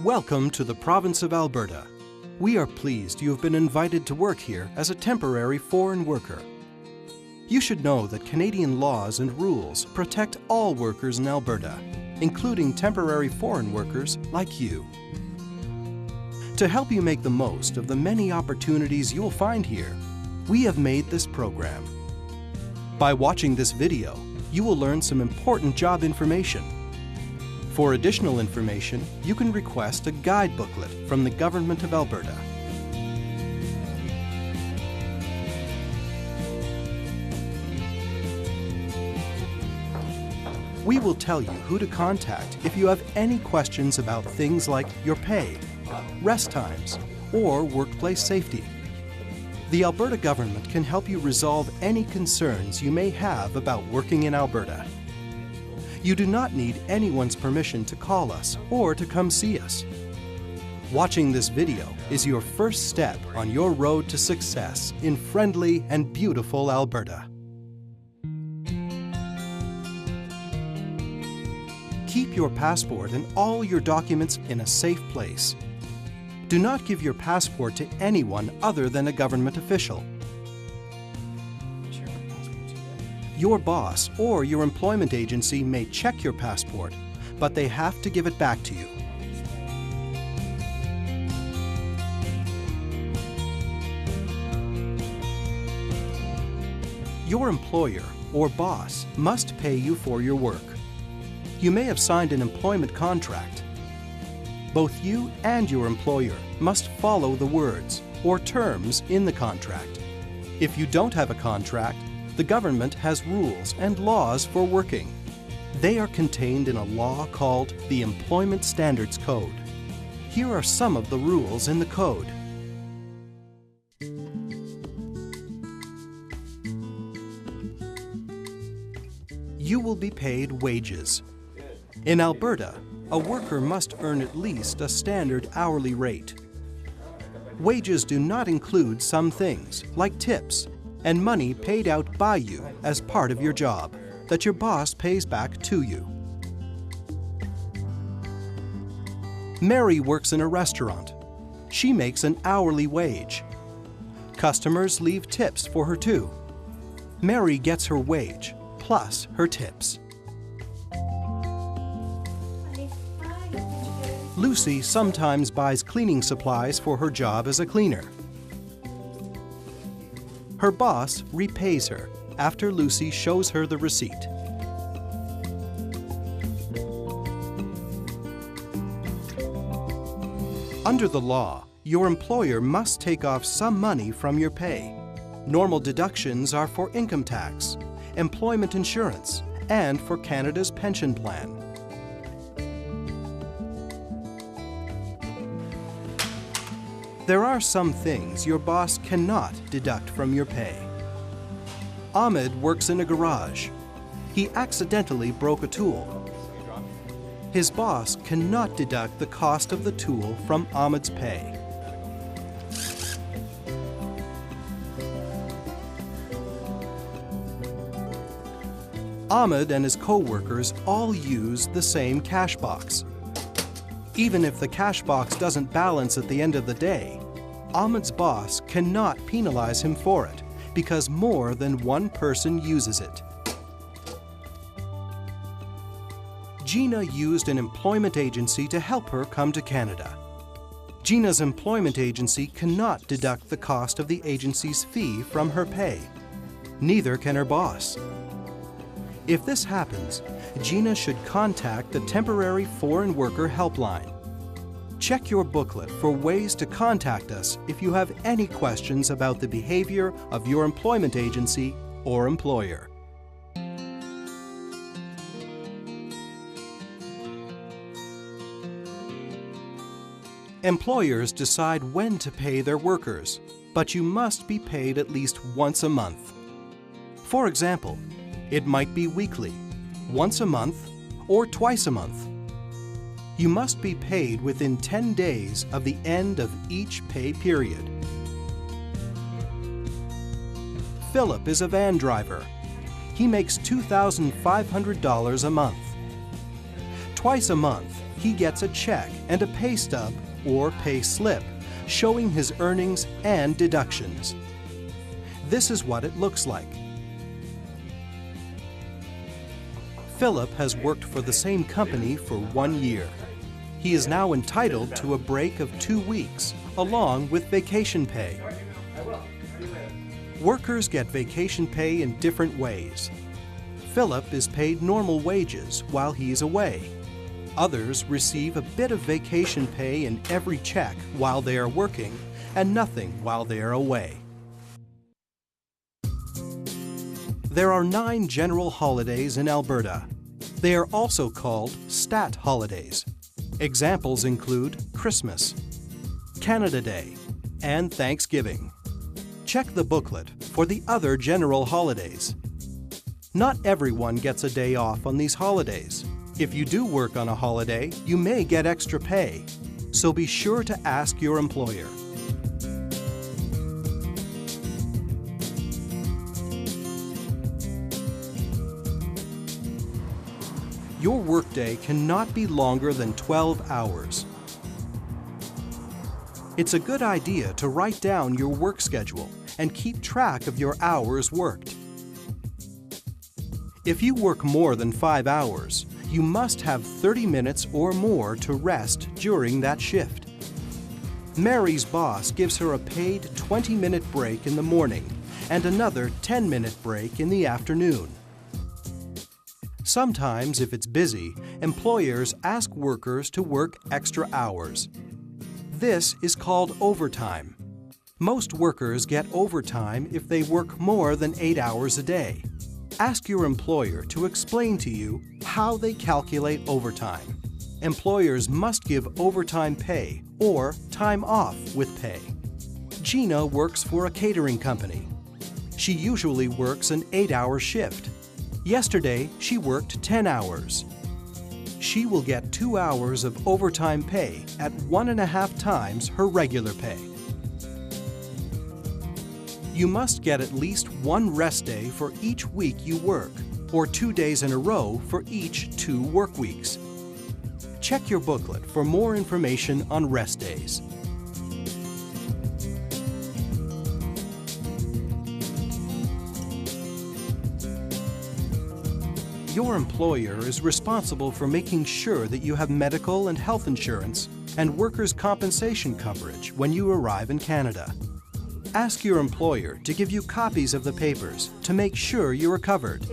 Welcome to the province of Alberta. We are pleased you have been invited to work here as a temporary foreign worker. You should know that Canadian laws and rules protect all workers in Alberta, including temporary foreign workers like you. To help you make the most of the many opportunities you'll find here, we have made this program. By watching this video, you will learn some important job information. For additional information, you can request a guide booklet from the Government of Alberta. We will tell you who to contact if you have any questions about things like your pay, rest times, or workplace safety. The Alberta government can help you resolve any concerns you may have about working in Alberta. You do not need anyone's permission to call us or to come see us. Watching this video is your first step on your road to success in friendly and beautiful Alberta. Keep your passport and all your documents in a safe place. Do not give your passport to anyone other than a government official. Your boss or your employment agency may check your passport, but they have to give it back to you. Your employer or boss must pay you for your work. You may have signed an employment contract. Both you and your employer must follow the words or terms in the contract. If you don't have a contract, the government has rules and laws for working. They are contained in a law called the Employment Standards Code. Here are some of the rules in the code. You will be paid wages. In Alberta, a worker must earn at least a standard hourly rate. Wages do not include some things, like tips, and money paid out by you as part of your job that your boss pays back to you. Mary works in a restaurant. She makes an hourly wage. Customers leave tips for her too. Mary gets her wage plus her tips. Lucy sometimes buys cleaning supplies for her job as a cleaner. Her boss repays her after Lucy shows her the receipt. Under the law, your employer must take off some money from your pay. Normal deductions are for income tax, employment insurance, and for Canada's pension plan. There are some things your boss cannot deduct from your pay. Ahmed works in a garage. He accidentally broke a tool. His boss cannot deduct the cost of the tool from Ahmed's pay. Ahmed and his co-workers all use the same cash box. Even if the cash box doesn't balance at the end of the day, Ahmed's boss cannot penalize him for it because more than one person uses it. Gina used an employment agency to help her come to Canada. Gina's employment agency cannot deduct the cost of the agency's fee from her pay. Neither can her boss. If this happens, Gina should contact the Temporary Foreign Worker Helpline. Check your booklet for ways to contact us if you have any questions about the behavior of your employment agency or employer. Employers decide when to pay their workers, but you must be paid at least once a month. For example, it might be weekly, once a month, or twice a month. You must be paid within 10 days of the end of each pay period. Philip is a van driver. He makes $2,500 a month. Twice a month, he gets a check and a pay stub or pay slip showing his earnings and deductions. This is what it looks like. Philip has worked for the same company for 1 year. He is now entitled to a break of 2 weeks, along with vacation pay. Workers get vacation pay in different ways. Philip is paid normal wages while he is away. Others receive a bit of vacation pay in every check while they are working and nothing while they are away. There are 9 general holidays in Alberta. They are also called stat holidays. Examples include Christmas, Canada Day, and Thanksgiving. Check the booklet for the other general holidays. Not everyone gets a day off on these holidays. If you do work on a holiday, you may get extra pay, so be sure to ask your employer. Your workday cannot be longer than 12 hours. It's a good idea to write down your work schedule and keep track of your hours worked. If you work more than 5 hours, you must have 30 minutes or more to rest during that shift. Mary's boss gives her a paid 20-minute break in the morning and another 10-minute break in the afternoon. Sometimes, if it's busy, employers ask workers to work extra hours. This is called overtime. Most workers get overtime if they work more than 8 hours a day. Ask your employer to explain to you how they calculate overtime. Employers must give overtime pay or time off with pay. Gina works for a catering company. She usually works an 8-hour shift. Yesterday, she worked 10 hours. She will get 2 hours of overtime pay at 1.5 times her regular pay. You must get at least 1 rest day for each week you work, or 2 days in a row for each 2 work weeks. Check your booklet for more information on rest days. Your employer is responsible for making sure that you have medical and health insurance and workers' compensation coverage when you arrive in Canada. Ask your employer to give you copies of the papers to make sure you are covered,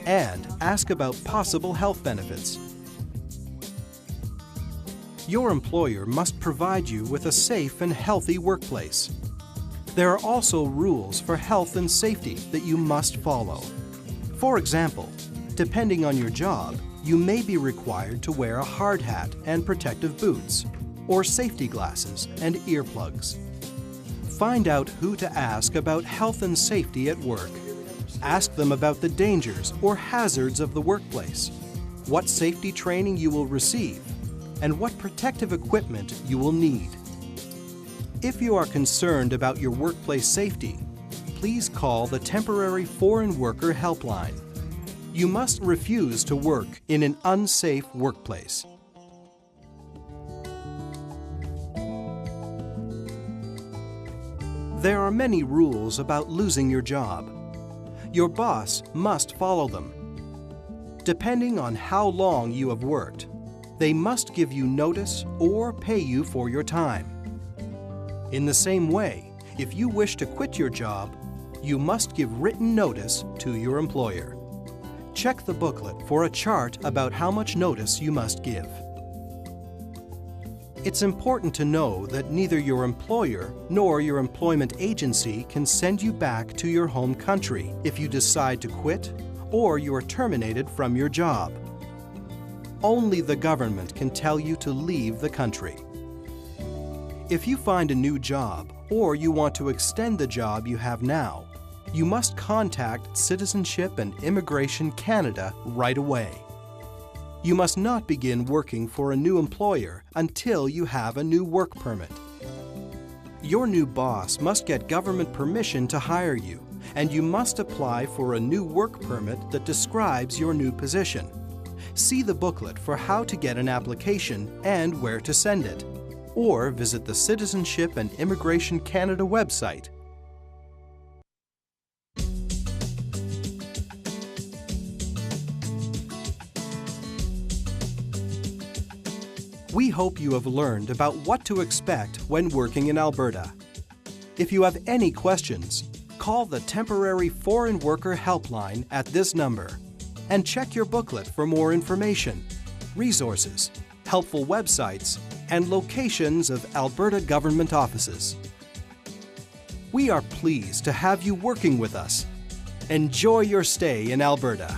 and ask about possible health benefits. Your employer must provide you with a safe and healthy workplace. There are also rules for health and safety that you must follow. For example, depending on your job, you may be required to wear a hard hat and protective boots, or safety glasses and earplugs. Find out who to ask about health and safety at work. Ask them about the dangers or hazards of the workplace, what safety training you will receive, and what protective equipment you will need. If you are concerned about your workplace safety, please call the Temporary Foreign Worker Helpline. You must refuse to work in an unsafe workplace. There are many rules about losing your job. Your boss must follow them. Depending on how long you have worked, they must give you notice or pay you for your time. In the same way, if you wish to quit your job, you must give written notice to your employer. Check the booklet for a chart about how much notice you must give. It's important to know that neither your employer nor your employment agency can send you back to your home country if you decide to quit or you are terminated from your job. Only the government can tell you to leave the country. If you find a new job or you want to extend the job you have now, you must contact Citizenship and Immigration Canada right away. You must not begin working for a new employer until you have a new work permit. Your new boss must get government permission to hire you, and you must apply for a new work permit that describes your new position. See the booklet for how to get an application and where to send it, or visit the Citizenship and Immigration Canada website. We hope you have learned about what to expect when working in Alberta. If you have any questions, call the Temporary Foreign Worker Helpline at this number and check your booklet for more information, resources, helpful websites, and locations of Alberta government offices. We are pleased to have you working with us. Enjoy your stay in Alberta.